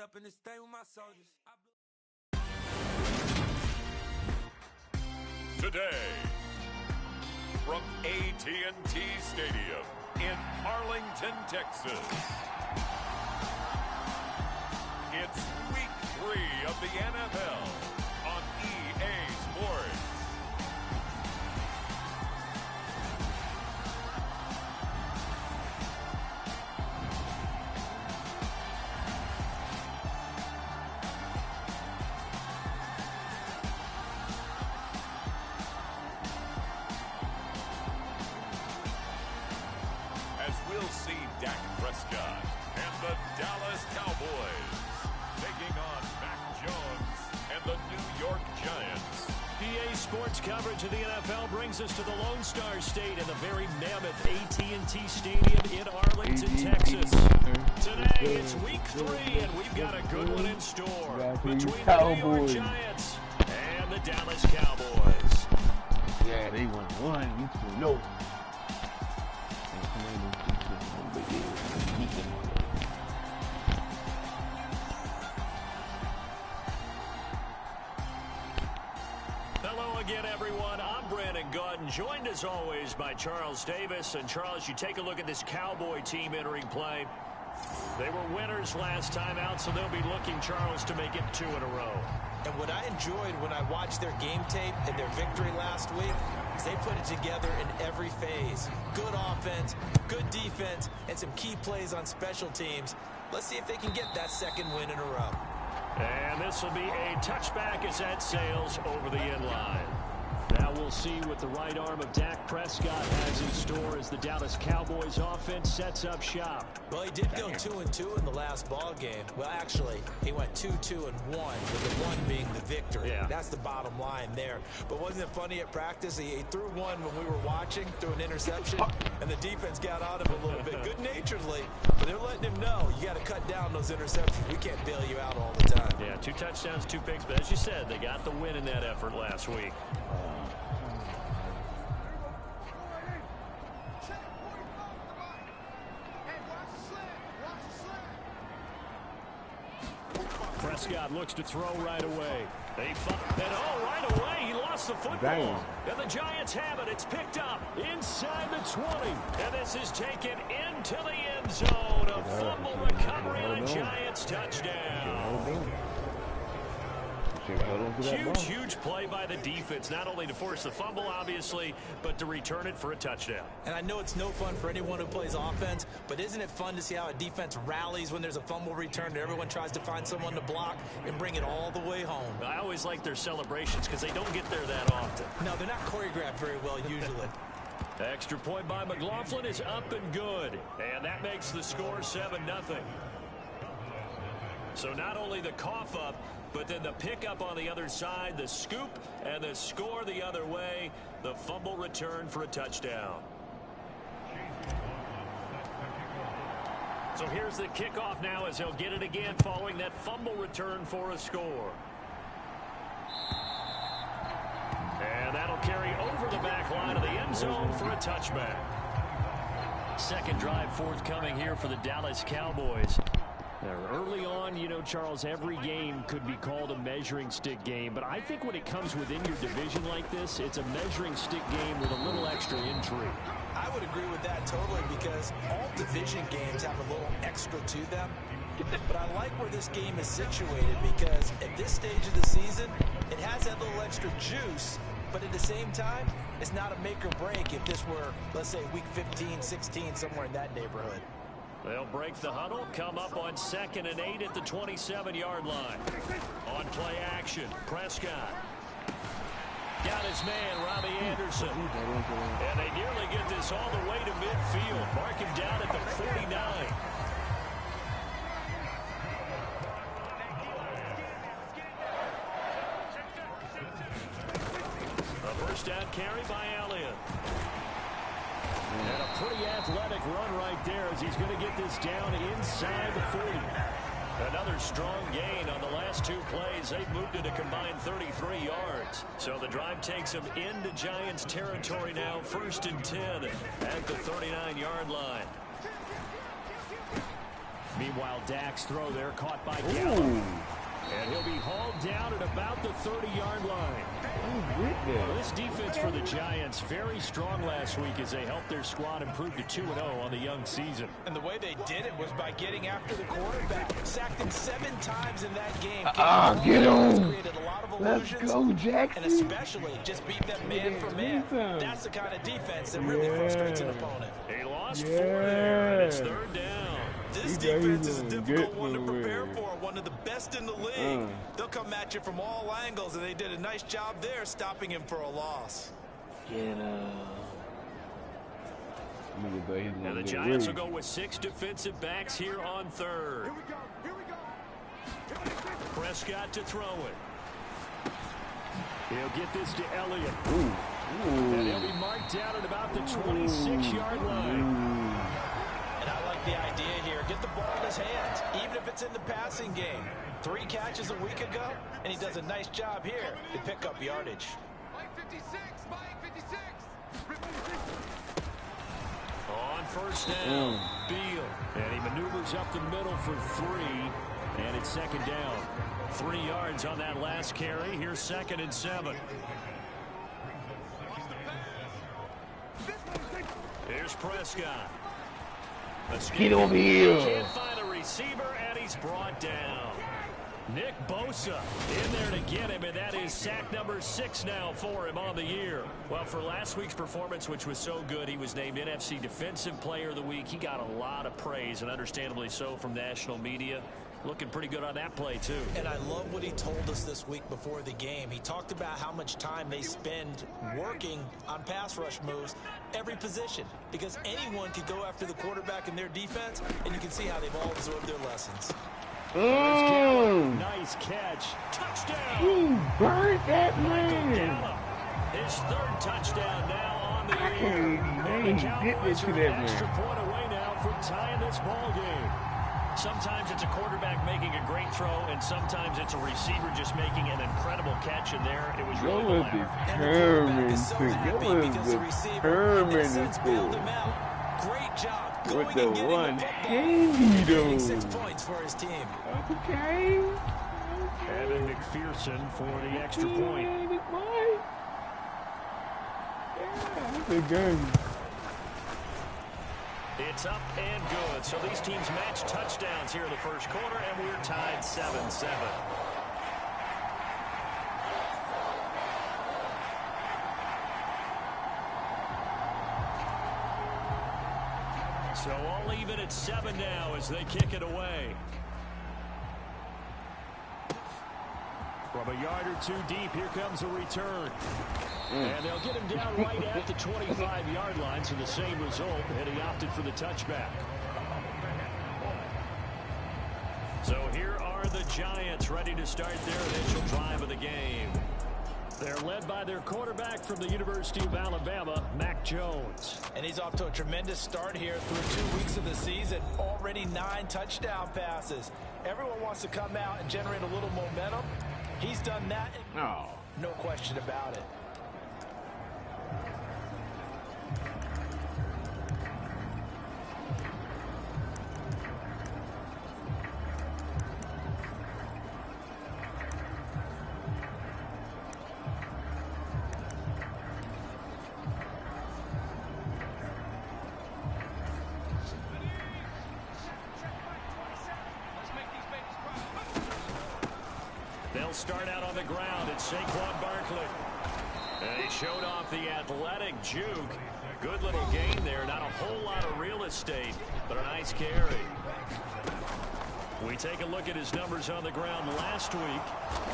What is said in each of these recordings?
up in this thing with my soldiers. Today, from AT&T Stadium in Arlington, Texas, it's Week 3 of the NFL on EA Sports. As we'll see Dak Prescott and the Dallas Cowboys taking on Mac Jones and the New York Giants. EA Sports coverage of the NFL brings us to the Lone Star State and the very mammoth AT&T Stadium in Arlington, Texas. Today it's Week 3 and we've got a good one in store between the New York Giants and the Dallas Cowboys. Yeah, they won one. You two know. Hello again, everyone. I'm Brandon Gaudin, joined as always by Charles Davis. And Charles, you take a look at this Cowboy team entering play. They were winners last time out, so they'll be looking, Charles, to make it 2 in a row. And what I enjoyed when I watched their game tape and their victory last week is they put it together in every phase. Good offense, good defense, and some key plays on special teams. Let's see if they can get that second win in a row. And this will be a touchback as that sails over the end line. Now we'll see what the right arm of Dak Prescott has in store as the Dallas Cowboys offense sets up shop. Well, he did go 2-2 in the last ball game. Well, actually, he went 2-2-1, with the one being the victory. Yeah. That's the bottom line there. But wasn't it funny at practice? He threw one when we were watching, threw an interception, and the defense got on him a little bit, good-naturedly. But they're letting him know, you got to cut down those interceptions. We can't bail you out all the time. Yeah, 2 touchdowns, 2 picks. But as you said, they got the win in that effort last week. Prescott looks to throw right away. Right away, he lost the football. Damn. And the Giants have it. It's picked up inside the 20. And this is taken into the end zone. A fumble recovery and a Giants touchdown. Huge play by the defense, not only to force the fumble, obviously, but to return it for a touchdown. And I know it's no fun for anyone who plays offense, but isn't it fun to see how a defense rallies when there's a fumble return and everyone tries to find someone to block and bring it all the way home? I always like their celebrations because they don't get there that often. No, they're not choreographed very well usually. Extra point by McLaughlin is up and good, and that makes the score 7-0. So not only the cough up, but then the pickup on the other side, the scoop, and the score the other way, the fumble return for a touchdown. So here's the kickoff now as he'll get it again following that fumble return for a score. And that'll carry over the back line of the end zone for a touchback. Second drive forthcoming here for the Dallas Cowboys. Early on, you know, Charles, every game could be called a measuring stick game, but I think when it comes within your division like this, it's a measuring stick game with a little extra intrigue. I would agree with that totally because all division games have a little extra to them. But I like where this game is situated because at this stage of the season, it has that little extra juice, but at the same time, it's not a make or break if this were, let's say, week 15, 16, somewhere in that neighborhood. They'll break the huddle, come up on 2nd and 8 at the 27-yard line. On play action, Prescott. Got his man, Robbie Anderson. And they nearly get this all the way to midfield. Mark him down at the 49. A first down carry by Elliott. And a pretty athletic run right there as he's going to get this down inside the 40. Another strong gain on the last 2 plays. They've moved it a combined 33 yards. So the drive takes them into Giants territory now. 1st and 10 at the 39-yard line. Meanwhile, Dak's throw there caught by Gallup. And he'll be hauled down at about the 30-yard line. Well, this defense for the Giants, very strong last week as they helped their squad improve to 2-0 on the young season. And the way they did it was by getting after the quarterback. Sacked him 7 times in that game. Get him. Created a lot of Let's illusions, go, Jackson. and especially just beat them man for man. That's the kind of defense that really frustrates an opponent. He lost 4 there, and it's 3rd down. This defense is a difficult one to prepare for, one of the best in the league. They'll come at you from all angles, and they did a nice job there stopping him for a loss. And the Giants will go with 6 defensive backs here on 3rd. Prescott to throw it. He'll get this to Elliott. And he'll be marked down at about the 26-yard line. And I like the idea here. Get the ball in his hands, even if it's in the passing game. 3 catches a week ago, and he does a nice job here to pick up yardage. On 1st down, Beal. And he maneuvers up the middle for 3, and it's 2nd down. 3 yards on that last carry. Here's 2nd and 7. Here's Prescott. Get over here. Can't find a receiver, and he's brought down. Nick Bosa in there to get him, and that is sack number 6 now for him on the year. Well, for last week's performance, which was so good, he was named NFC Defensive Player of the Week. He got a lot of praise, and understandably so, from national media. Looking pretty good on that play, too. And I love what he told us this week before the game. He talked about how much time they spend working on pass rush moves, every position, because anyone could go after the quarterback in their defense, and you can see how they've all absorbed their lessons. Nice catch. Touchdown. He burned that man. His 3rd touchdown now on the year. And the Cowboys are an extra point away now from tying this ball game. Sometimes it's a quarterback making a great throw, and sometimes it's a receiver just making an incredible catch, and there it was really the latter. Great job. With the one-handed. Getting 6 points for his team. Okay. Evan McPherson for the extra point. Good game. It's up and good. So these teams match touchdowns here in the first quarter, and we're tied 7-7. So all even at 7 now as they kick it away. From a yard or 2 deep, here comes a return. And they'll get him down right at the 25-yard line, so the same result, and he opted for the touchback. So here are the Giants ready to start their initial drive of the game. They're led by their quarterback from the University of Alabama, Mac Jones. And he's off to a tremendous start here through 2 weeks of the season. Already 9 touchdown passes. Everyone wants to come out and generate a little momentum. He's done that. No question about it. They'll start out on the ground. It's Saquon Barkley. And he showed off the athletic juke. Good little gain there. Not a whole lot of real estate, but a nice carry. We take a look at his numbers on the ground last week.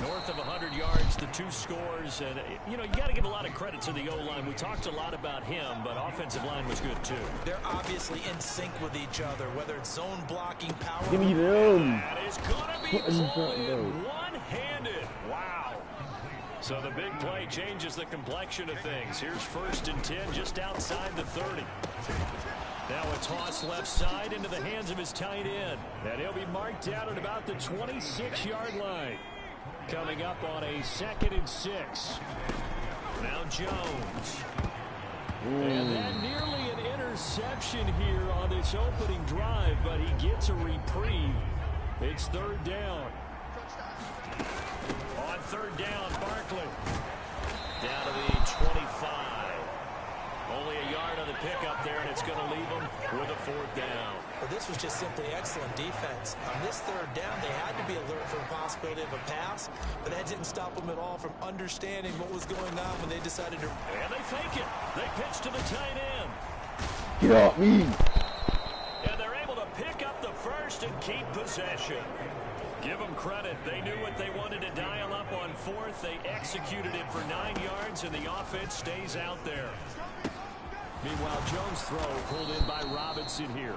North of 100 yards, the 2 scores. And, you know, you got to give a lot of credit to the O-line. We talked a lot about him, but offensive line was good, too. They're obviously in sync with each other, whether it's zone blocking, power. Give me them. That is going to be pulled in one-handed. Wow. So the big play changes the complexion of things. Here's 1st and 10 just outside the 30. Now a toss left side into the hands of his tight end. And he'll be marked down at about the 26-yard line. Coming up on a 2nd and 6. Now Jones. And then nearly an interception here on this opening drive, but he gets a reprieve. It's third down. On third down, Barkley. Down to the 25. Only a yard on the pickup there, and it's going to leave them with a fourth down. Well, this was just simply excellent defense. On this third down, they had to be alert for the possibility of a pass, but that didn't stop them at all from understanding what was going on when they decided to... And they fake it. They pitch to the tight end. Get off me. And they're able to pick up the first and keep possession. Give them credit. They knew what they wanted to dial up on fourth. They executed it for 9 yards, and the offense stays out there. Meanwhile, Jones' throw pulled in by Robinson here.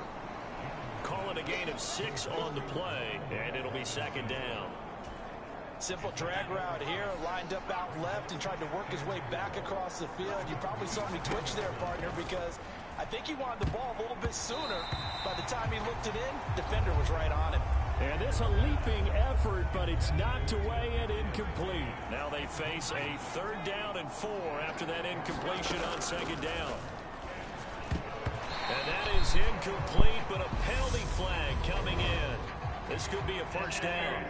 Calling a gain of 6 on the play, and it'll be second down. Simple drag route here, lined up out left and tried to work his way back across the field. You probably saw me twitch there, partner, because I think he wanted the ball a little bit sooner. By the time he looked it in, defender was right on him. And it's a leaping effort, but it's knocked away and incomplete. Now they face a third down and 4 after that incompletion on second down. And that is incomplete, but a penalty flag coming in. This could be a first down.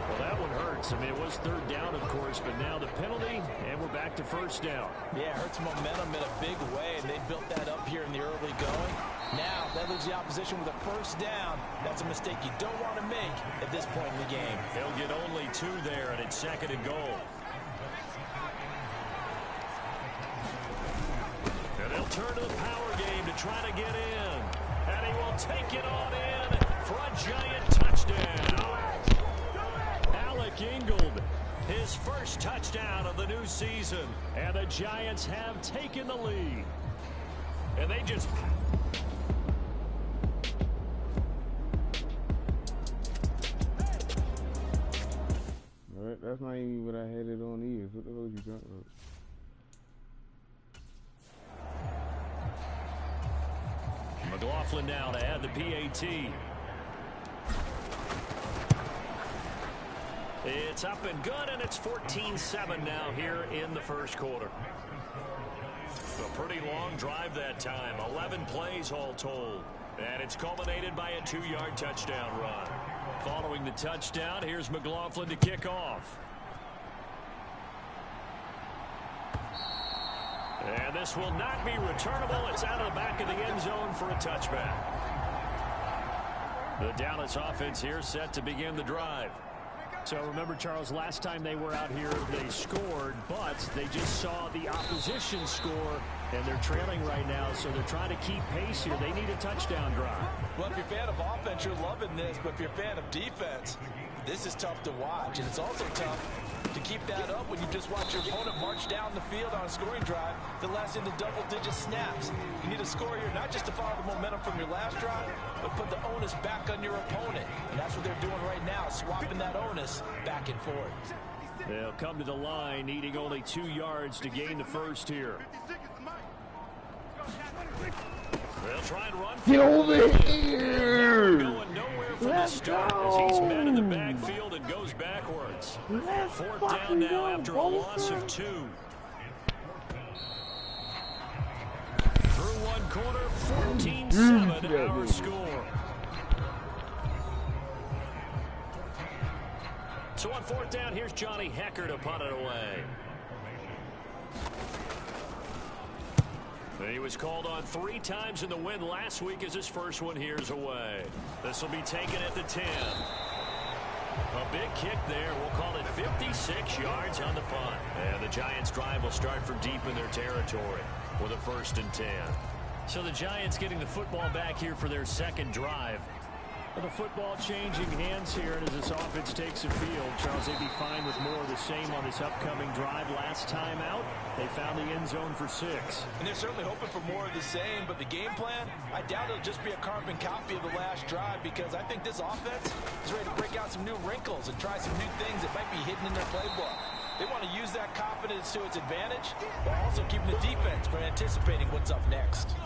Well, that one hurts. I mean, it was third down, of course, but now the penalty, and we're back to first down. Yeah, it hurts momentum in a big way, and they built that up here in the early going. Now, that leaves the opposition with a first down. That's a mistake you don't want to make at this point in the game. They'll get only 2 there, and it's second and goal. And they'll turn to the power game to try to get in. And he will take it on in for a giant touchdown. Alec Ingold, his first touchdown of the new season. And the Giants have taken the lead. And they just... Alright, that's not even what I had it on either. What the hell you got? McLaughlin now to add the PAT. It's up and good, and it's 14-7 now here in the first quarter. A pretty long drive that time. 11 plays all told. And it's culminated by a 2-yard touchdown run. Following the touchdown, here's McLaughlin to kick off. And this will not be returnable. It's out of the back of the end zone for a touchback. The Dallas offense here set to begin the drive. So remember, Charles, last time they were out here, they scored, but they just saw the opposition score, and they're trailing right now, so they're trying to keep pace here. They need a touchdown drive. Well, if you're a fan of offense, you're loving this, but if you're a fan of defense, this is tough to watch, and it's also tough to keep that up when you just watch your opponent march down the field on a scoring drive that lasts into double-digit snaps. You need a score here, not just to follow the momentum from your last drive, but put the onus back on your opponent. And that's what they're doing right now, swapping that onus back and forth. They'll come to the line, needing only 2 yards to gain the first here. They'll try and run. Get over here! Going nowhere from the start as he's met in the backfield and goes backwards. Fourth down now after a loss of 2. Through one quarter, 14-7 our score. So on fourth down, here's Johnny Hekker to punt it away. He was called on 3 times in the win last week as his first one here's away. This will be taken at the 10. A big kick there. We'll call it 56 yards on the punt. And the Giants drive will start from deep in their territory with a 1st and 10. So the Giants getting the football back here for their second drive. With the football changing hands here, and as this offense takes the field, Charles, they'd be fine with more of the same on this upcoming drive. Last time out, they found the end zone for 6. And they're certainly hoping for more of the same, but the game plan, I doubt it'll just be a carbon copy of the last drive, because I think this offense is ready to break out some new wrinkles and try some new things that might be hidden in their playbook. They want to use that confidence to its advantage, while also keeping the defense from anticipating what's up next.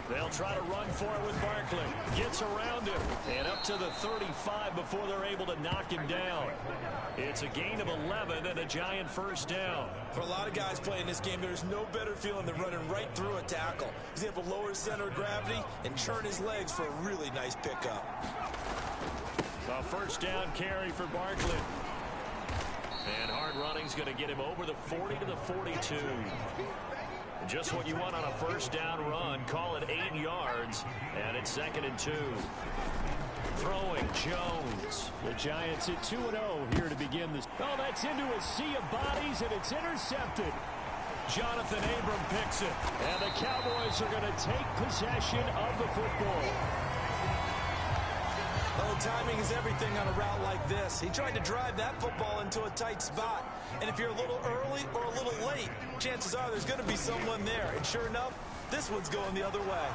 They'll try to run for it with Barkley. Gets around him and up to the 35 before they're able to knock him down. It's a gain of 11 and a Giant first down. For a lot of guys playing this game, there's no better feeling than running right through a tackle. He's able to lower his center of gravity and churn his legs for a really nice pickup. A first down carry for Barkley. And hard running's going to get him over the 40 to the 42. Just what you want on a first down run. Call it 8 yards. And it's 2nd and 2. Throwing Jones. The Giants at 2-0 here to begin this. Oh, that's into a sea of bodies, and it's intercepted. Jonathan Abram picks it. And the Cowboys are going to take possession of the football. Oh, timing is everything on a route like this. He tried to drive that football into a tight spot. And if you're a little early or a little late, chances are there's going to be someone there. And sure enough, this one's going the other way.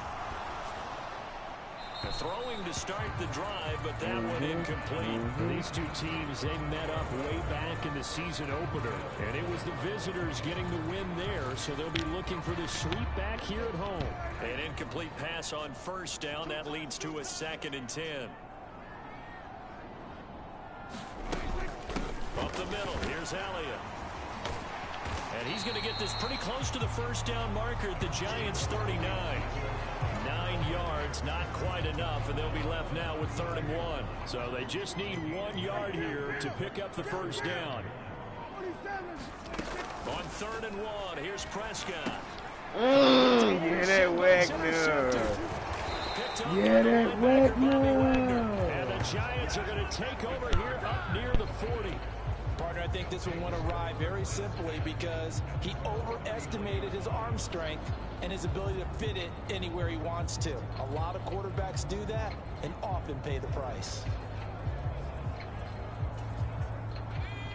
Throwing to start the drive, but that one incomplete. These two teams, they met up way back in the season opener. And it was the visitors getting the win there, so they'll be looking for the sweep back here at home. An incomplete pass on first down. That leads to a 2nd and 10. Up the middle, here's Elliott. And he's going to get this pretty close to the first down marker at the Giants' 39. 9 yards, not quite enough, and they'll be left now with 3rd and 1. So they just need 1 yard here to pick up the first down. On 3rd and 1, here's Prescott. Yeah, that Wagner. Yeah, that Wagner. And the Giants are going to take over here up near the 40. Partner, I think this one went awry very simply because he overestimated his arm strength and his ability to fit it anywhere he wants to. A lot of quarterbacks do that and often pay the price.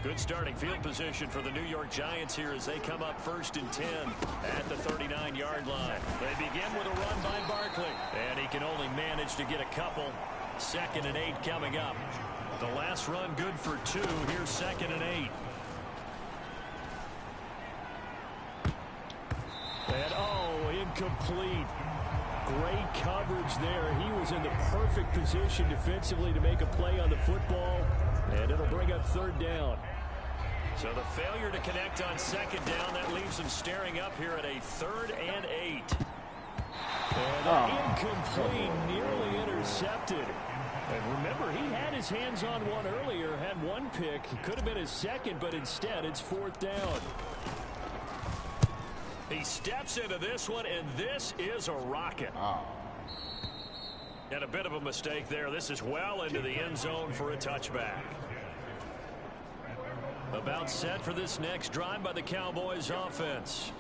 Good starting field position for the New York Giants here as they come up 1st and 10 at the 39-yard line. They begin with a run by Barkley, and he can only manage to get a couple. 2nd and 8 coming up. The last run good for 2. Here's 2nd and 8. And incomplete. Great coverage there. He was in the perfect position defensively to make a play on the football. And it'll bring up 3rd down. So the failure to connect on 2nd down, that leaves him staring up here at a 3rd and 8. And incomplete, nearly intercepted. And remember, he had his hands on one earlier, had one pick. It could have been his 2nd, but instead it's 4th down. He steps into this one, and this is a rocket. And a bit of a mistake there. This is well into the end zone for a touchback. About set for this next drive by the Cowboys offense.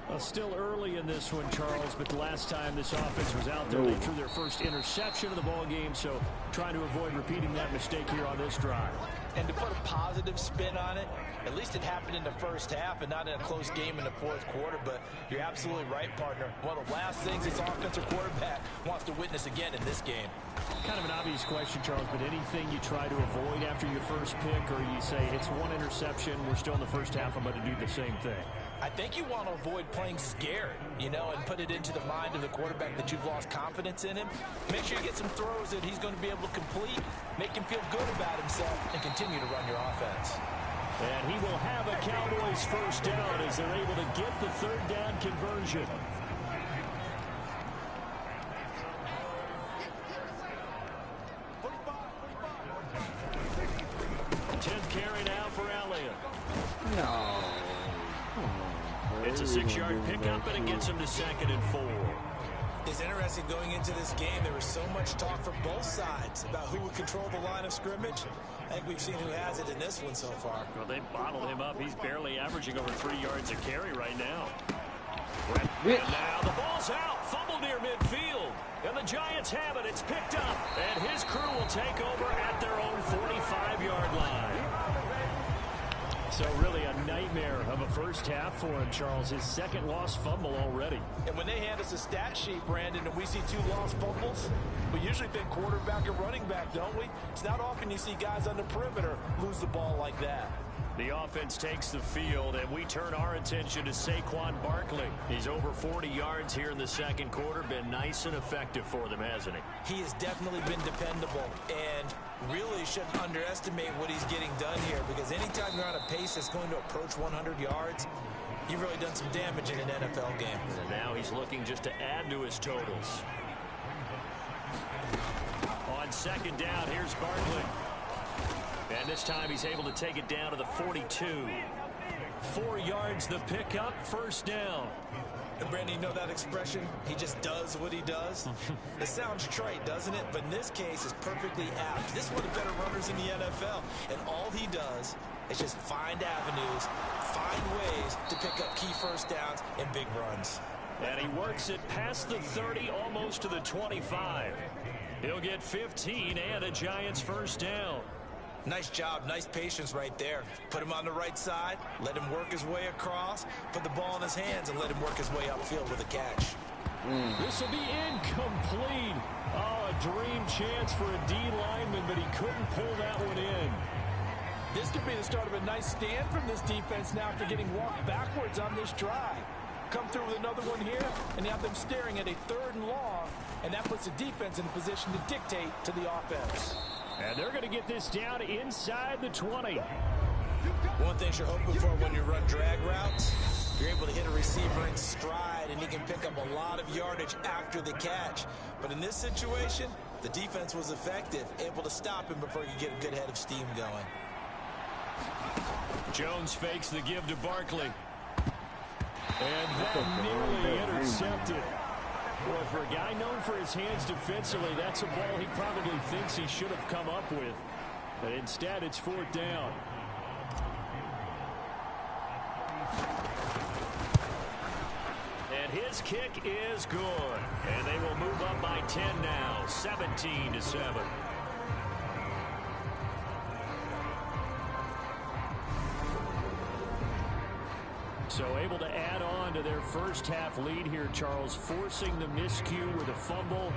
Well, still early in this one, Charles, but the last time this offense was out there, they threw their first interception of the ball game, so trying to avoid repeating that mistake here on this drive. And to put a positive spin on it, at least it happened in the first half and not in a close game in the 4th quarter, but you're absolutely right, partner. One of the last things this offensive quarterback wants to witness again in this game. Kind of an obvious question, Charles, but anything you try to avoid after your first pick, or you say it's one interception, we're still in the first half, I'm going to do the same thing? I think you want to avoid playing scared, and put it into the mind of the quarterback that you've lost confidence in him. Make sure you get some throws that he's going to be able to complete, make him feel good about himself, and continue to run your offense. And he will have a Cowboys first down as they're able to get the 3rd down conversion. 10th carry now for Elliott. No. It's a 6-yard pickup, and it gets him to 2nd and 4. It's interesting going into this game. There was so much talk from both sides about who would control the line of scrimmage. I think we've seen who has it in this one so far. Well, they bottled him up. He's barely averaging over 3 yards a carry right now. And now the ball's out. Fumble near midfield. And the Giants have it. It's picked up. And his crew will take over at their own 45-yard line. So really a nightmare of a first half for him, Charles. His 2nd lost fumble already. And when they hand us a stat sheet, Brandon, and we see 2 lost fumbles, we usually think quarterback or running back, don't we? It's not often you see guys on the perimeter lose the ball like that. The offense takes the field, and we turn our attention to Saquon Barkley. He's over 40 yards here in the second quarter. Been nice and effective for them, hasn't he? He has definitely been dependable, and really shouldn't underestimate what he's getting done here, because anytime you're on a pace that's going to approach 100 yards, you've really done some damage in an NFL game. And now he's looking just to add to his totals. On second down, here's Barkley. And this time he's able to take it down to the 42. 4 yards the pickup, first down. And Brandon, you know that expression? He just does what he does. It sounds trite, doesn't it? But in this case, it's perfectly apt. This is one of the better runners in the NFL. And all he does is just find avenues, find ways to pick up key first downs and big runs. And he works it past the 30, almost to the 25. He'll get 15 and a Giants first down. Nice job, nice patience right there. Put him on the right side, let him work his way across, put the ball in his hands, and let him work his way upfield with a catch. This will be incomplete. Oh, a dream chance for a D lineman, but he couldn't pull that one in. This could be the start of a nice stand from this defense now after getting walked backwards on this drive. Come through with another one here, and you have them staring at a 3rd and long, and that puts the defense in a position to dictate to the offense. And they're going to get this down inside the 20. One thing you're hoping for when you run drag routes, you're able to hit a receiver in stride, and he can pick up a lot of yardage after the catch. But in this situation, the defense was effective, able to stop him before he could get a good head of steam going. Jones fakes the give to Barkley. And that nearly intercepted. Boy, for a guy known for his hands defensively, that's a ball he probably thinks he should have come up with. But instead, it's 4th down. And his kick is good. And they will move up by 10 now, 17-7. So able to add on to their first half lead here, Charles, forcing the miscue with a fumble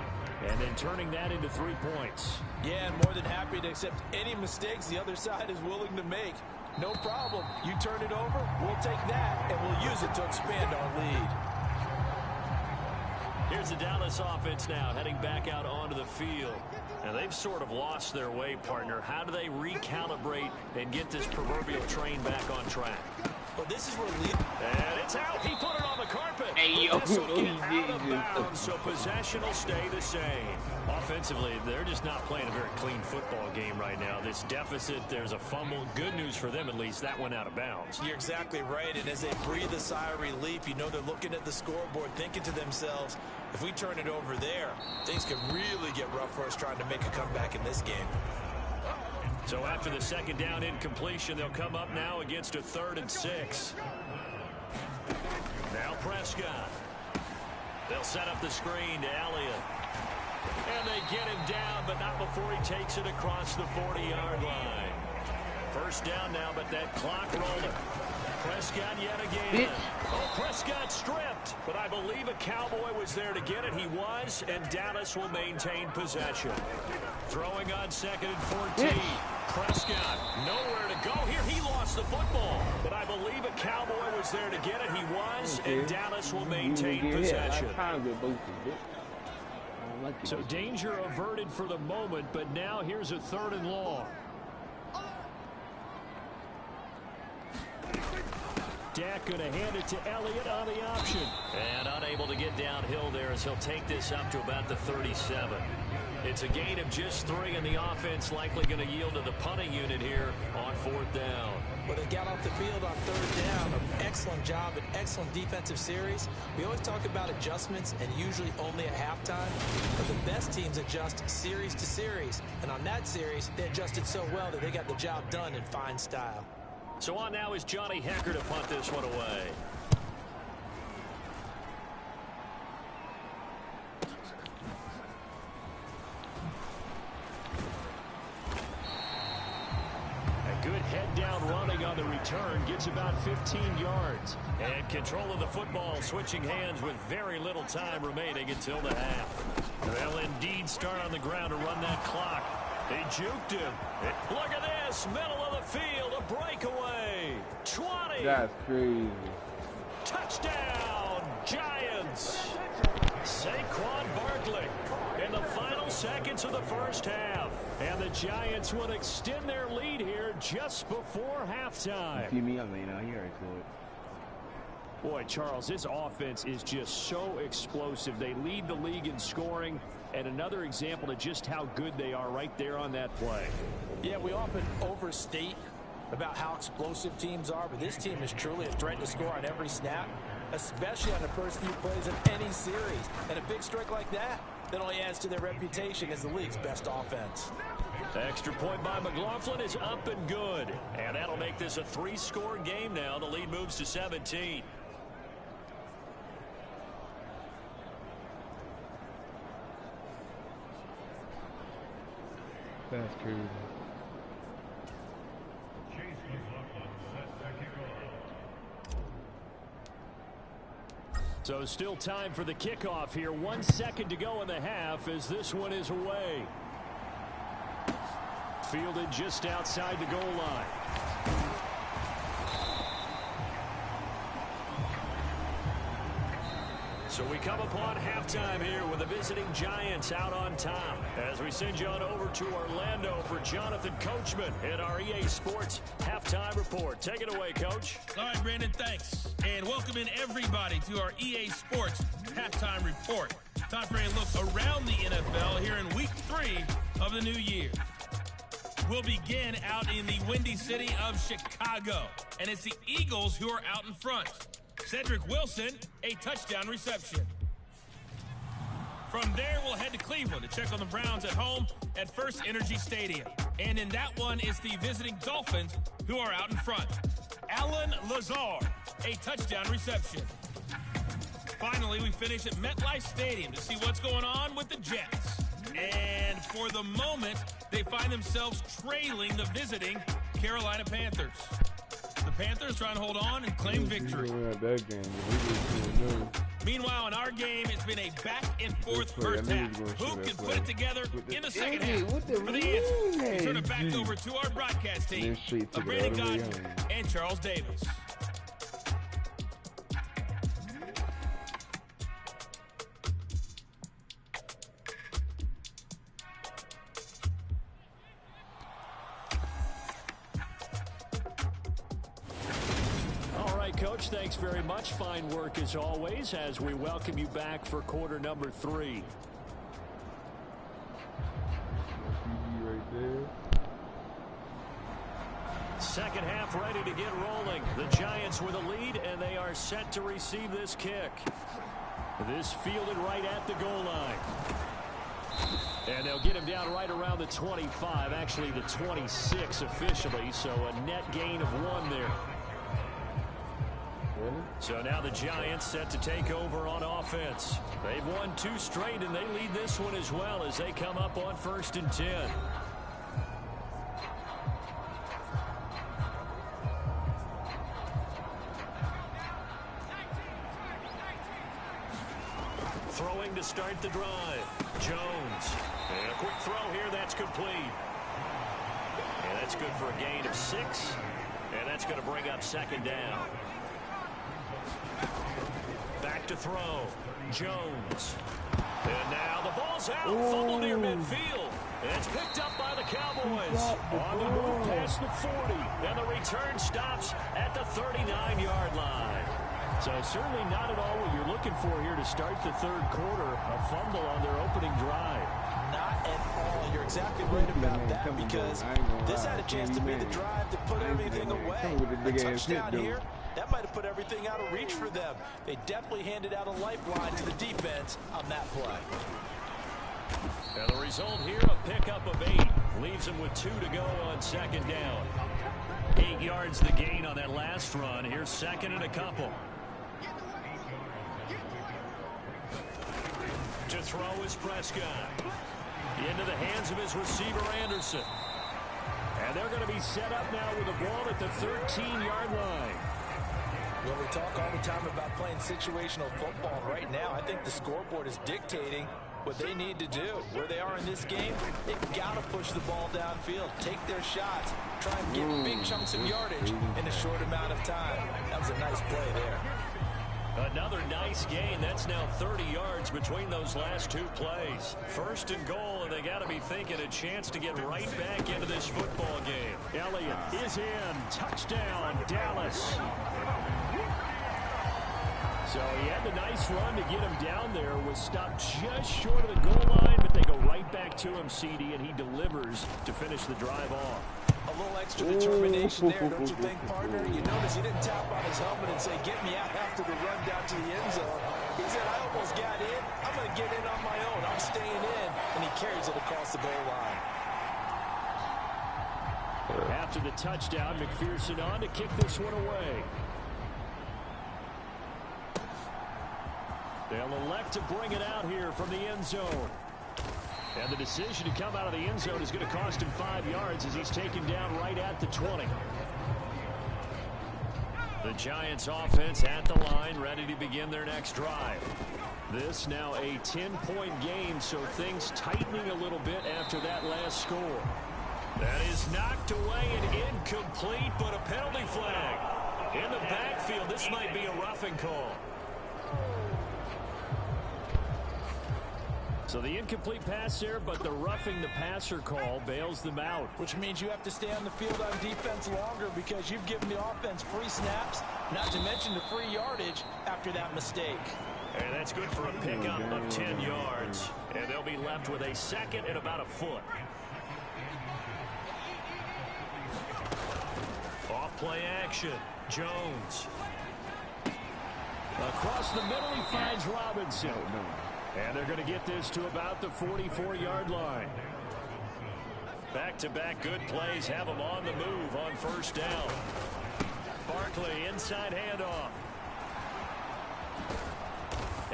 and then turning that into 3 points. Yeah, and more than happy to accept any mistakes the other side is willing to make. No problem. You turn it over, we'll take that, and we'll use it to expand our lead. Here's the Dallas offense now heading back out onto the field. Now, they've sort of lost their way, partner. How do they recalibrate and get this proverbial train back on track? Well, this is where and it's out. He put it on the carpet. Hey, yo, This will get out of bounds, so possession will stay the same. Offensively, they're just not playing a very clean football game right now. This deficit, there's a fumble. Good news for them, at least. That went out of bounds. You're exactly right, and as they breathe a sigh of relief, you know they're looking at the scoreboard, thinking to themselves, if we turn it over there, things could really get rough for us trying to make a comeback in this game. So after the second down incompletion, they'll come up now against a 3rd and 6. Now Prescott. They'll set up the screen to Elliott. And they get him down, but not before he takes it across the 40-yard line. First down now, but that clock rolling. Prescott yet again. Oh, Prescott stripped, but I believe a Cowboy was there to get it. He was, and Dallas will maintain possession. Throwing on 2nd and 14. Prescott nowhere to go here. He lost the football, but I believe a Cowboy was there to get it. He was, and Dallas will maintain possession. So danger averted for the moment, but now here's a 3rd and long. Dak going to hand it to Elliott on the option. And unable to get downhill there as he'll take this up to about the 37. It's a gain of just 3, and the offense likely going to yield to the punting unit here on 4th down. Well, they got off the field on 3rd down. An excellent job, an excellent defensive series. We always talk about adjustments, and usually only at halftime. But the best teams adjust series to series. And on that series, they adjusted so well that they got the job done in fine style. So on now is Johnny Hekker to punt this one away. A good head-down running on the return gets about 15 yards. And control of the football switching hands with very little time remaining until the half. They'll indeed start on the ground to run that clock. They juked him. Look at this, middle of the field, a breakaway. 20. That's crazy. Touchdown, Giants. Saquon Barkley in the final seconds of the first half. And the Giants will extend their lead here just before halftime. See me, I mean, he already saw it. Boy, Charles, this offense is just so explosive. They lead the league in scoring, and another example of just how good they are right there on that play. Yeah, we often overstate about how explosive teams are, but this team is truly a threat to score on every snap, especially on the person who plays in any series. And a big strike like that only adds to their reputation as the league's best offense. The extra point by McLaughlin is up and good. And that'll make this a 3-score game now. The lead moves to 17. That's crazy. So still time for the kickoff here. 1 second to go in the half as this one is away. Fielded just outside the goal line. So we come upon halftime here with the visiting Giants out on top. As we send you on over to Orlando for Jonathan Coachman in our EA Sports Halftime Report. Take it away, Coach. All right, Brandon, thanks. And welcome in everybody to our EA Sports Halftime Report. Time for a look around the NFL here in Week 3 of the new year. We'll begin out in the windy city of Chicago. And it's the Eagles who are out in front. Cedric Wilson, a touchdown reception. From there, we'll head to Cleveland to check on the Browns at home at First Energy Stadium. And in that one, it's the visiting Dolphins who are out in front. Allen Lazard, a touchdown reception. Finally, we finish at MetLife Stadium to see what's going on with the Jets. And for the moment, they find themselves trailing the visiting Carolina Panthers. The Panthers trying to hold on and claim victory. Meanwhile, in our game, it's been a back-and-forth first half. Who can put it together in the second half? For the answer, we turn it back over to our broadcast team of Brandon Godden and Charles Davis. Coach, thanks very much. Fine work as always as we welcome you back for quarter number 3. Right there. Second half ready to get rolling. The Giants with a lead, and they are set to receive this kick. This fielded right at the goal line. And they'll get him down right around the 25, actually the 26 officially, so a net gain of 1 there. So now the Giants set to take over on offense. They've won 2 straight, and they lead this one as well as they come up on 1st and 10. Throwing to start the drive. Jones. And a quick throw here. That's complete. And that's good for a gain of 6. And that's going to bring up 2nd down. Back to throw. Jones. And now the ball's out. Fumble near midfield. And it's picked up by the Cowboys. On the move past the 40. And the return stops at the 39-yard line. So certainly not at all what you're looking for here to start the 3rd quarter. A fumble on their opening drive. Not at all. You're exactly right about that because this had a chance to be the drive to put everything away. A touchdown here, that might have put everything out of reach for them. They definitely handed out a lifeline to the defense on that play. And the result here, a pickup of 8. Leaves them with 2 to go on 2nd down. 8 yards the gain on that last run. Here's 2nd and a couple. To throw is Prescott. Into the hands of his receiver, Anderson. And they're going to be set up now with the ball at the 13-yard line. Well, we talk all the time about playing situational football. Right now, I think the scoreboard is dictating what they need to do. Where they are in this game, they've got to push the ball downfield, take their shots, try and get big chunks of yardage in a short amount of time. That was a nice play there. Another nice gain. That's now 30 yards between those last two plays. First and goal, and they got to be thinking a chance to get right back into this football game. Elliott is in. Touchdown, Dallas. So he had the nice run to get him down there. Was stopped just short of the goal line, but they go right back to him, CD, and he delivers to finish the drive off. A little extra determination there, don't you think, partner? You notice he didn't tap on his helmet and say, get me out after the run down to the end zone. He said, I almost got in. I'm going to get in on my own. I'm staying in. And he carries it across the goal line. After the touchdown, McPherson on to kick this one away. They'll elect to bring it out here from the end zone. And the decision to come out of the end zone is going to cost him 5 yards as he's taken down right at the 20. The Giants offense at the line, ready to begin their next drive. This now a 10-point game, so things tightening a little bit after that last score. That is knocked away and incomplete, but a penalty flag. In the backfield, this might be a roughing call. So the incomplete pass there, but the roughing the passer call bails them out. Which means you have to stay on the field on defense longer because you've given the offense free snaps, not to mention the free yardage after that mistake. And that's good for a pickup of 10 yards. And they'll be left with a second and about a foot. Off play action. Jones. Across the middle, he finds Robinson. And they're going to get this to about the 44-yard line. Back-to-back good plays have them on the move on first down. Barkley, inside handoff.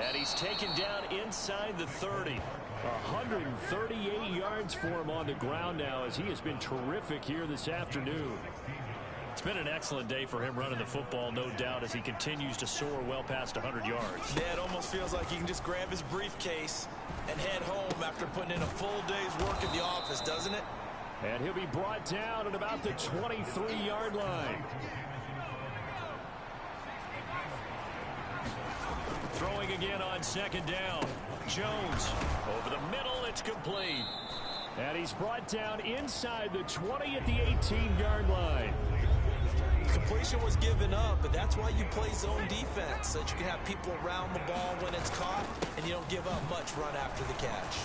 And he's taken down inside the 30. 138 yards for him on the ground now as he has been terrific here this afternoon. It's been an excellent day for him running the football, no doubt, as he continues to soar well past 100 yards. Yeah, it almost feels like he can just grab his briefcase and head home after putting in a full day's work in the office, doesn't it? And he'll be brought down at about the 23-yard line. Throwing again on second down. Jones over the middle, it's complete. And he's brought down inside the 20 at the 18-yard line. Completion was given up, but that's why you play zone defense, so that you can have people around the ball when it's caught, and you don't give up much run after the catch.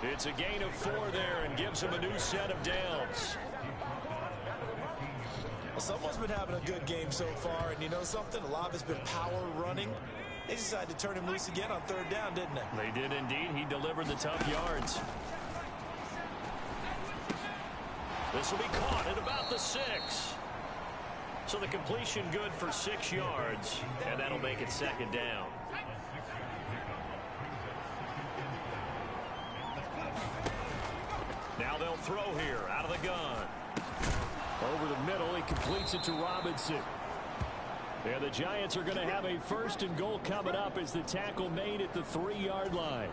It's a gain of 4 there and gives him a new set of downs. Well, someone's been having a good game so far, and you know something? A lot of it's been power running. They decided to turn him loose again on third down, didn't they? They did indeed. He delivered the tough yards. This will be caught at about the 6. So the completion good for 6 yards, and that'll make it second down. Now they'll throw here out of the gun. Over the middle, he completes it to Robinson. And the Giants are going to have a first and goal coming up as the tackle made at the 3-yard line.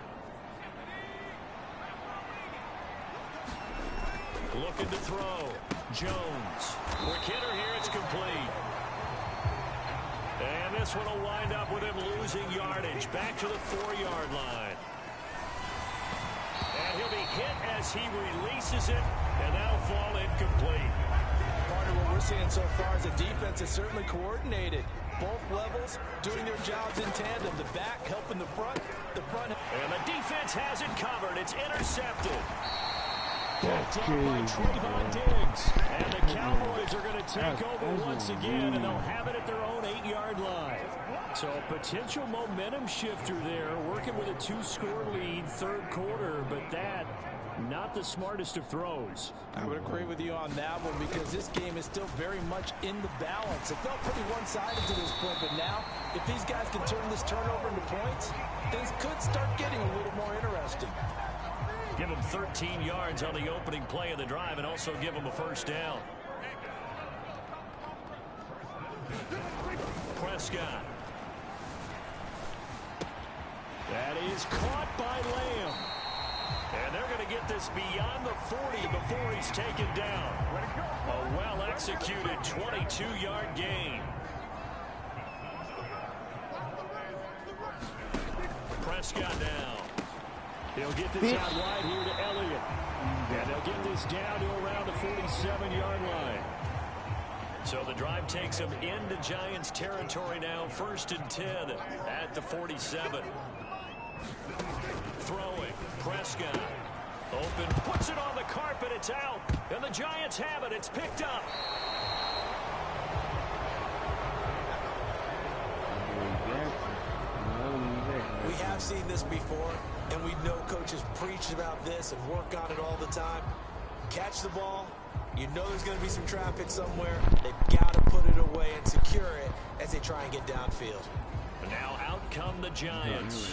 Looking to throw. Jones. Quick hitter here. It's complete. And this one will wind up with him losing yardage. Back to the 4-yard line. And he'll be hit as he releases it. And that'll fall incomplete. Part of what we're seeing so far is the defense is certainly coordinated. Both levels doing their jobs in tandem. The back helping the front. And the defense has it covered. It's intercepted. Brought down by Trayvon Diggs. And the Cowboys are going to take over once again, and they'll have it at their own 8-yard line. So a potential momentum shifter there, working with a 2-score lead, third quarter, but that, not the smartest of throws. I would agree with you on that one because this game is still very much in the balance. It felt pretty one-sided to this point, but now, if these guys can turn this turnover into points, things could start getting a little more interesting. Give them 13 yards on the opening play of the drive and also give them a first down. Prescott. That is caught by Lamb. And they're going to get this beyond the 40 before he's taken down. A well-executed 22-yard gain. Prescott now. He'll get this out wide here to Elliott. And they'll get this down to around the 47-yard line. So the drive takes them into Giants territory now. 1st and 10 at the 47. Throwing. Prescott. Open. Puts it on the carpet. It's out. And the Giants have it. It's picked up. We have seen this before, and we know coaches preach about this and work on it all the time. Catch the ball. You know there's going to be some traffic somewhere. They've got to put it away and secure it as they try and get downfield. Now out come the Giants.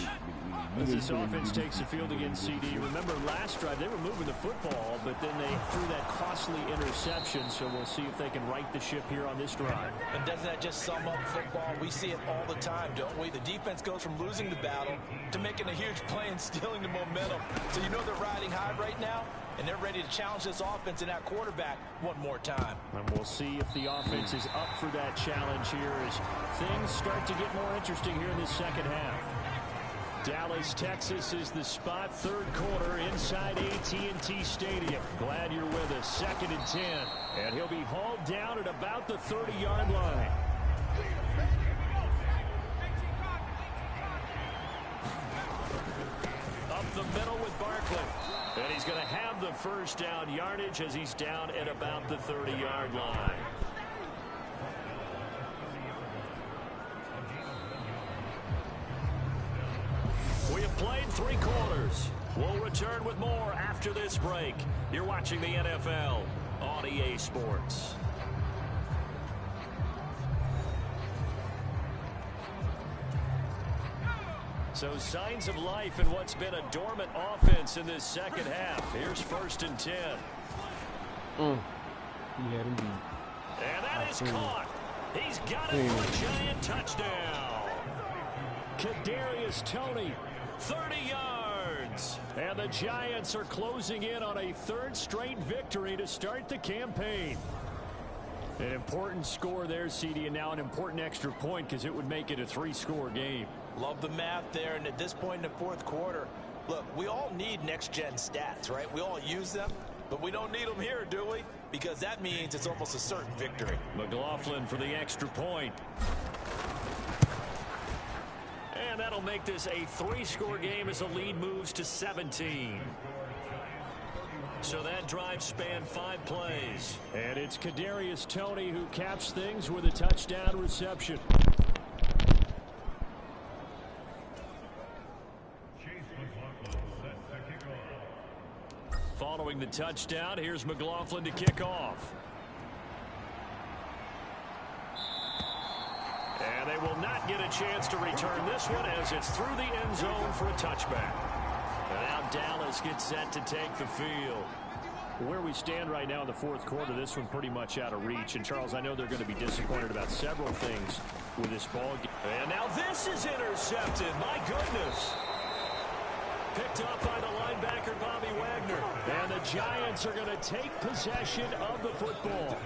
As this offense takes the field against CD. Remember last drive they were moving the football, but then they threw that costly interception. So we'll see if they can right the ship here on this drive. And doesn't that just sum up football? We see it all the time, don't we? The defense goes from losing the battle to making a huge play and stealing the momentum. So you know they're riding high right now, and they're ready to challenge this offense and that quarterback one more time. And we'll see if the offense is up for that challenge here as things start to get more interesting here in this second half. Dallas, Texas is the spot. 3rd quarter inside AT&T Stadium. Glad you're with us. 2nd and 10. And he'll be hauled down at about the 30-yard line. Up the middle with Barkley. And he's going to have the first down yardage as he's down at about the 30-yard line. We have played 3 quarters. We'll return with more after this break. You're watching the NFL on EA Sports. So signs of life in what's been a dormant offense in this second half. Here's 1st and 10. And that is caught. He's got it for a Giant touchdown. Kadarius Toney, 30 yards. And the Giants are closing in on a 3rd straight victory to start the campaign. An important score there, CD, and now an important extra point because it would make it a 3-score game. Love the math there, and at this point in the 4th quarter, look, we all need next-gen stats, right? We all use them, but we don't need them here, do we? Because that means it's almost a certain victory. McLaughlin for the extra point. And that'll make this a 3-score game as the lead moves to 17. So that drive spanned 5 plays. And it's Kadarius Toney who caps things with a touchdown reception. Following the touchdown, here's McLaughlin to kick off. And they will not get a chance to return this one as it's through the end zone for a touchback. And now Dallas gets set to take the field. Where we stand right now in the 4th quarter, this one pretty much out of reach. And, Charles, I know they're going to be disappointed about several things with this ball game. And now this is intercepted. My goodness. Picked up by the linebacker, Bobby Wagner. And the Giants are going to take possession of the football.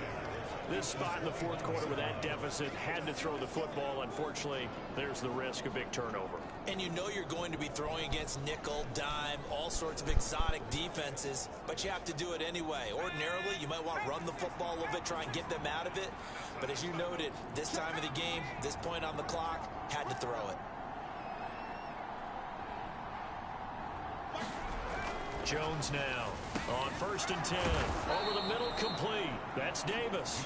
This spot in the 4th quarter with that deficit, had to throw the football. Unfortunately, there's the risk of big turnover. And you know you're going to be throwing against nickel, dime, all sorts of exotic defenses, but you have to do it anyway. Ordinarily, you might want to run the football a little bit, try and get them out of it. But as you noted, this time of the game, this point on the clock, had to throw it. Jones now on 1st and 10. Over the middle, complete. That's Davis.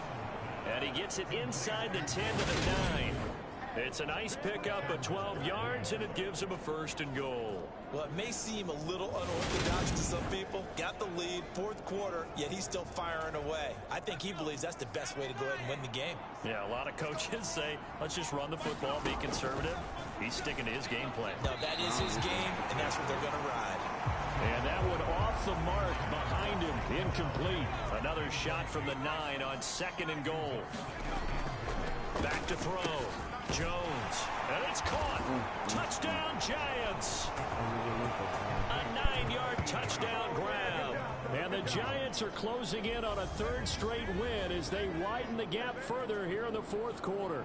And he gets it inside the 10 to the 9. It's a nice pickup of 12 yards, and it gives him a 1st and goal. Well, it may seem a little unorthodox to some people. Got the lead, 4th quarter, yet he's still firing away. I think he believes that's the best way to go ahead and win the game. Yeah, a lot of coaches say, let's just run the football, be conservative. He's sticking to his game plan. No, that is his game, and that's what they're going to ride. And that one off the mark behind him. Incomplete. Another shot from the 9 on 2nd and goal. Back to throw. Jones. And it's caught. Touchdown, Giants. A 9-yard touchdown grab. And the Giants are closing in on a third straight win as they widen the gap further here in the fourth quarter.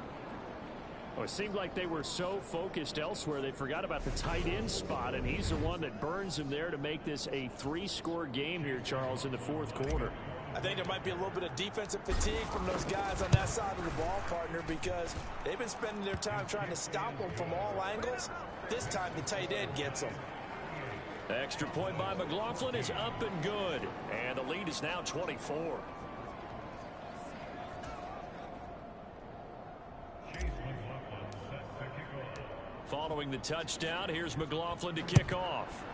Oh, it seemed like they were so focused elsewhere they forgot about the tight end spot, and he's the one that burns him there to make this a 3-score game here, Charles, in the fourth quarter. I think there might be a little bit of defensive fatigue from those guys on that side of the ball, partner, because they've been spending their time trying to stop them from all angles. This time the tight end gets them. Extra point by McLaughlin is up and good, and the lead is now 24. Following the touchdown, here's McLaughlin to kick off.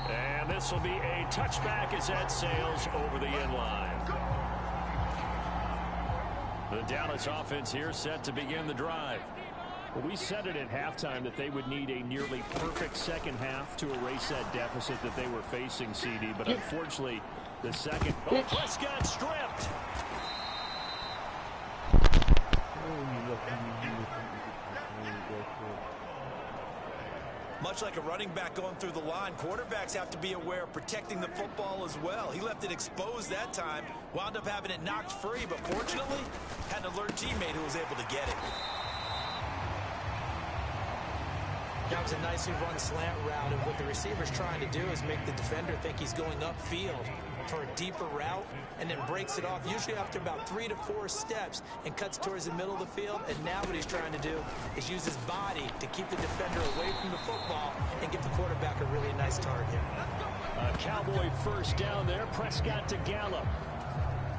And this will be a touchback as that sails over the end line. The Dallas offense here set to begin the drive. Well, we said it at halftime that they would need a nearly perfect second half to erase that deficit that they were facing, CD. But unfortunately, the second... Oh, Prescott stripped. Much like a running back going through the line, quarterbacks have to be aware of protecting the football as well. He left it exposed that time, wound up having it knocked free, but fortunately, had an alert teammate who was able to get it. That was a nicely run slant route, and what the receiver's trying to do is make the defender think he's going upfield for a deeper route, and then breaks it off, usually after about 3 to 4 steps, and cuts towards the middle of the field. And now what he's trying to do is use his body to keep the defender away from the football and give the quarterback a really nice target. A Cowboy first down there. Prescott to Gallup.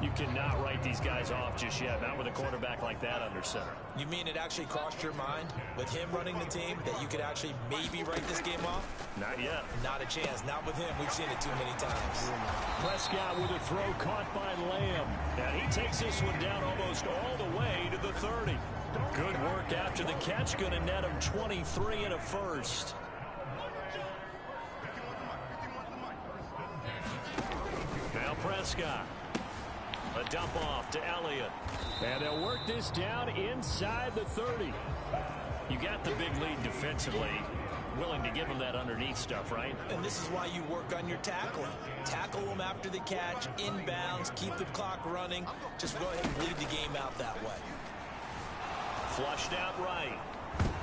You cannot write these guys off just yet, not with a quarterback like that under center. You mean it actually crossed your mind with him running the team that you could actually maybe write this game off? Not yet. Not a chance. Not with him. We've seen it too many times. Prescott with a throw caught by Lamb. And he takes this one down almost all the way to the 30. Good work after the catch. Going to net him 23 and a first. Now Prescott. A dump off to Elliott. And they'll work this down inside the 30. You got the big lead defensively. Willing to give them that underneath stuff, right? And this is why you work on your tackling. Tackle them after the catch, inbounds, keep the clock running. Just go ahead and bleed the game out that way. Flushed out right.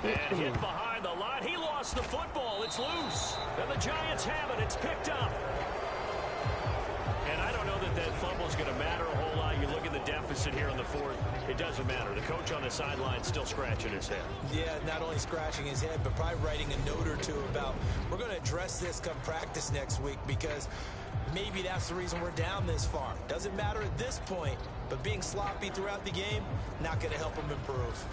And hit behind the line. He lost the football. It's loose. And the Giants have it. It's picked up. And I don't know that fumble's going to matter a whole lot. You look at the deficit here in the fourth. It doesn't matter. The coach on the sideline still scratching his head. Yeah, not only scratching his head, but probably writing a note or two about, we're going to address this come practice next week, because maybe that's the reason we're down this far. Doesn't matter at this point, but being sloppy throughout the game, not going to help him improve.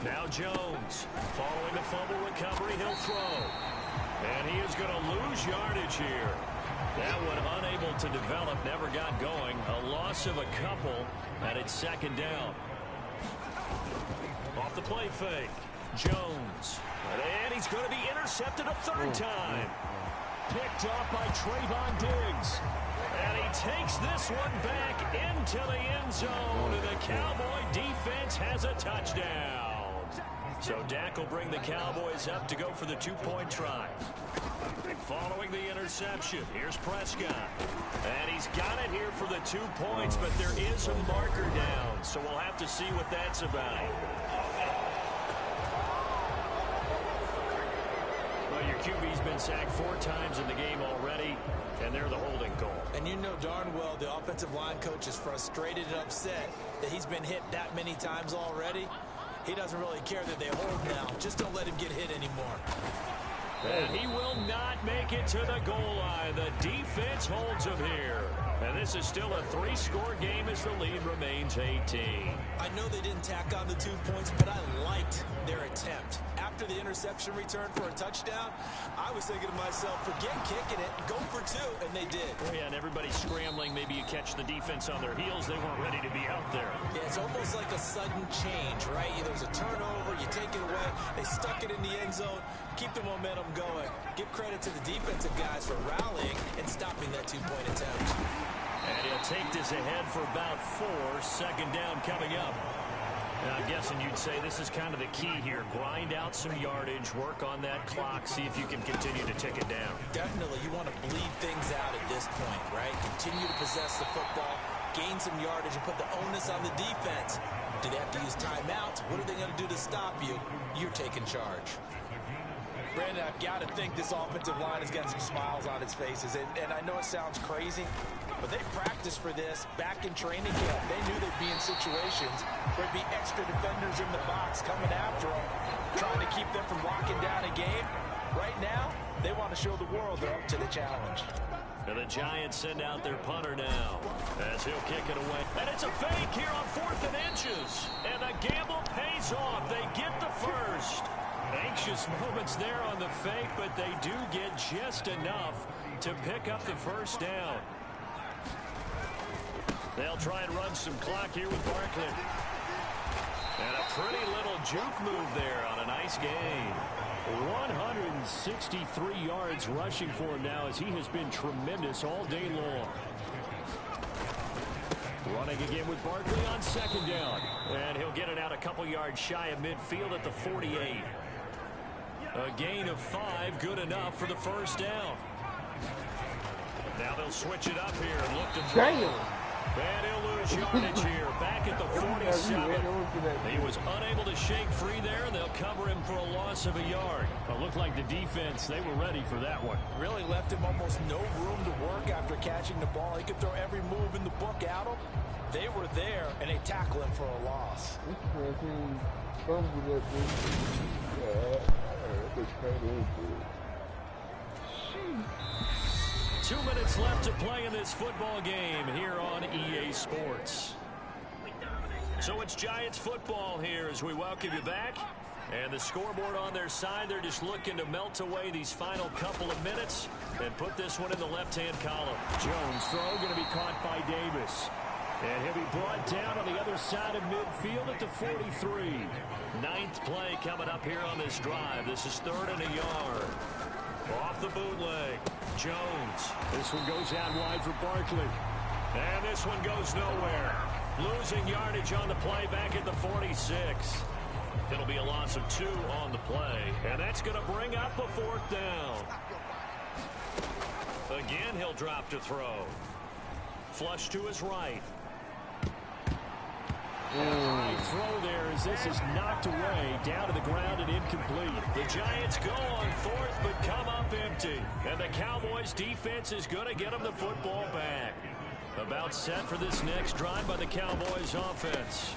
Now Jones, following the fumble recovery, he'll throw. And he is going to lose yardage here. That one unable to develop, never got going. A loss of a couple, and it's second down. Off the play fake, Jones. And he's going to be intercepted a third time. Picked off by Trayvon Diggs. And he takes this one back into the end zone. And the Cowboy defense has a touchdown. So Dak will bring the Cowboys up to go for the 2-point try. Following the interception, here's Prescott. And he's got it here for the 2 points, but there is a marker down. So we'll have to see what that's about. Well, your QB's been sacked 4 times in the game already, and they're the holding call. And you know darn well the offensive line coach is frustrated and upset that he's been hit that many times already. He doesn't really care that they hold now. Just don't let him get hit anymore. And he will not make it to the goal line. The defense holds him here. And this is still a 3-score game as the lead remains 18. I know they didn't tack on the 2 points, but I liked their attempt. After the interception return for a touchdown, I was thinking to myself, forget kicking it, go for 2, and they did. Oh, yeah, and everybody's scrambling. Maybe you catch the defense on their heels. They weren't ready to be out there. Yeah, it's almost like a sudden change, right? There's a turnover, you take it away, they stuck it in the end zone, keep the momentum going. Give credit to the defensive guys for rallying and stopping that 2-point attempt. take this ahead for about 4. Second down coming up. And I'm guessing you'd say this is kind of the key here. Grind out some yardage, work on that clock, see if you can continue to tick it down. Definitely, you want to bleed things out at this point, right? Continue to possess the football, gain some yardage, and put the onus on the defense. Do they have to use timeouts? What are they going to do to stop you? You're taking charge. Brandon, I've got to think this offensive line has got some smiles on its faces. And I know it sounds crazy, but they practiced for this back in training camp. They knew they'd be in situations where there'd be extra defenders in the box coming after them, trying to keep them from locking down a game. Right now, they want to show the world they're up to the challenge. And the Giants send out their punter now as he'll kick it away. And it's a fake here on 4th and inches. And the gamble pays off. They get the first. Anxious moments there on the fake, but they do get just enough to pick up the first down. They'll try and run some clock here with Barkley. And a pretty little juke move there on a nice gain. 163 yards rushing for him now as he has been tremendous all day long. Running again with Barkley on second down. And he'll get it out a couple yards shy of midfield at the 48. A gain of 5, good enough for the first down. Now they'll switch it up here and look to throw. And he'll lose yardage here, back at the 47. He was unable to shake free there, and they'll cover him for a loss of a yard. It looked like the defense, they were ready for that one. Really left him almost no room to work after catching the ball. He could throw every move in the book at him. They were there, and they tackle him for a loss. 2 minutes left to play in this football game here on EA Sports. So it's Giants football here as we welcome you back. And the scoreboard on their side, they're just looking to melt away these final couple of minutes and put this one in the left-hand column. Jones throw going to be caught by Davis. And he'll be brought down on the other side of midfield at the 43. 9th play coming up here on this drive. This is 3rd and a yard. Off the bootleg. Jones. This one goes out wide for Barkley. And this one goes nowhere. Losing yardage on the play back at the 46. It'll be a loss of 2 on the play. And that's going to bring up a 4th down. Again, he'll drop to throw. Flush to his right. High throw there as this is knocked away, down to the ground and incomplete. The Giants go on 4th but come up empty. And the Cowboys defense is going to get them the football back. About set for this next drive by the Cowboys offense.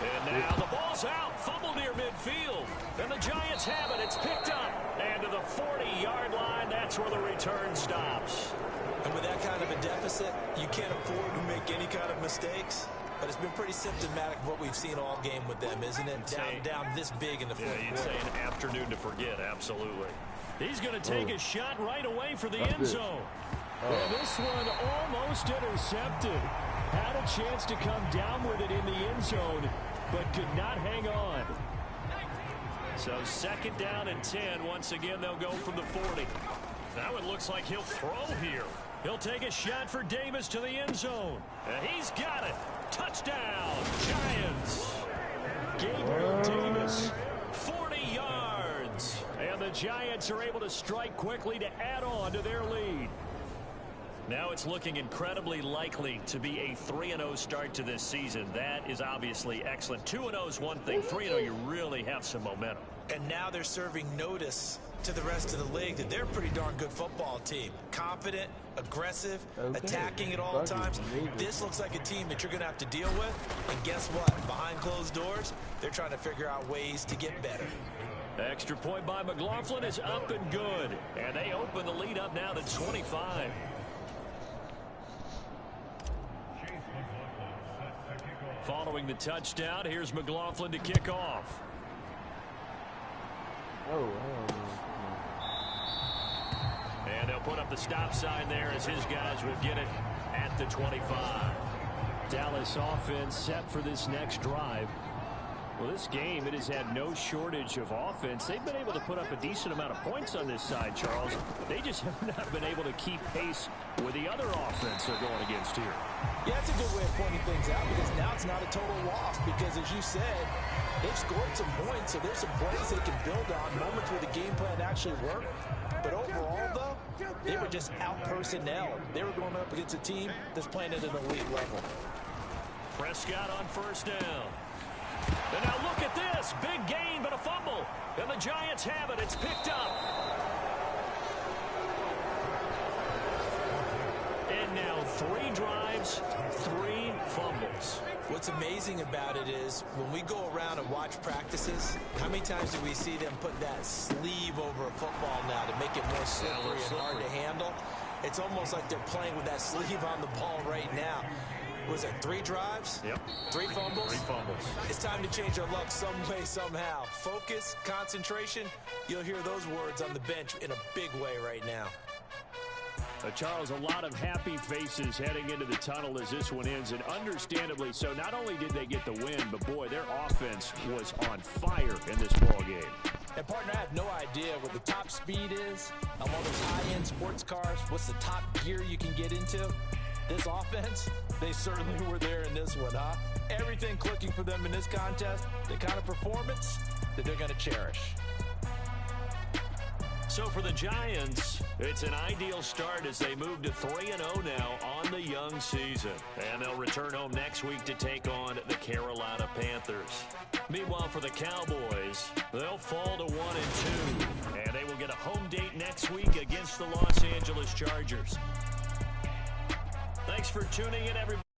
And now the ball's out, fumbled near midfield. And the Giants have it, it's picked up. And to the 40-yard line, that's where the return stops. And with that kind of a deficit, you can't afford to make any kind of mistakes. But it's been pretty symptomatic of what we've seen all game with them, isn't it? Down this big in the fourth quarter. You'd say an afternoon to forget, absolutely. He's going to take a shot right away for the end zone. And this one almost intercepted. Had a chance to come down with it in the end zone, but could not hang on. So 2nd down and 10. Once again, they'll go from the 40. That one looks like he'll throw here. He'll take a shot for Davis to the end zone. And he's got it. Touchdown, Giants. Gabriel Davis, 40 yards. And the Giants are able to strike quickly to add on to their lead. Now it's looking incredibly likely to be a 3-0 start to this season. That is obviously excellent. 2-0 is one thing. 3-0, you really have some momentum. And now they're serving notice to the rest of the league that they're a pretty darn good football team. Confident, aggressive, attacking at all times. This looks like a team that you're going to have to deal with. And guess what? Behind closed doors, they're trying to figure out ways to get better. Extra point by McLaughlin is up and good. And they open the lead up now to 25. Following the touchdown, here's McLaughlin to kick off. And they'll put up the stop sign there as his guys will get it at the 25. Dallas offense set for this next drive. Well, this game, it has had no shortage of offense. They've been able to put up a decent amount of points on this side, Charles. They just have not been able to keep pace with the other offense they're going against here. Yeah, that's a good way of pointing things out, because now it's not a total loss, because as you said, they've scored some points, so there's some plays they can build on, moments where the game plan actually worked. But overall, though, they were just out-personnel. They were going up against a team that's playing at an elite level. Prescott on first down. And now look at this. Big gain, but a fumble. And the Giants have it. It's picked up. And now 3 drives, 3 fumbles. What's amazing about it is when we go around and watch practices, how many times do we see them put that sleeve over a football now to make it more slippery and hard to handle? It's almost like they're playing with that sleeve on the ball right now. Was it 3 drives? Yep. 3 fumbles? 3 fumbles. It's time to change our luck some way, somehow. Focus, concentration, you'll hear those words on the bench in a big way right now. Charles, a lot of happy faces heading into the tunnel as this one ends, and understandably so. Not only did they get the win, but boy, their offense was on fire in this ball game. And partner, I have no idea what the top speed is on one of those high-end sports cars. What's the top gear you can get into? This offense, they certainly were there in this one, huh? Everything clicking for them in this contest, the kind of performance that they're going to cherish. So for the Giants, it's an ideal start as they move to 3-0 now on the young season. And they'll return home next week to take on the Carolina Panthers. Meanwhile, for the Cowboys, they'll fall to 1-2. And they will get a home date next week against the Los Angeles Chargers. Thanks for tuning in, everybody.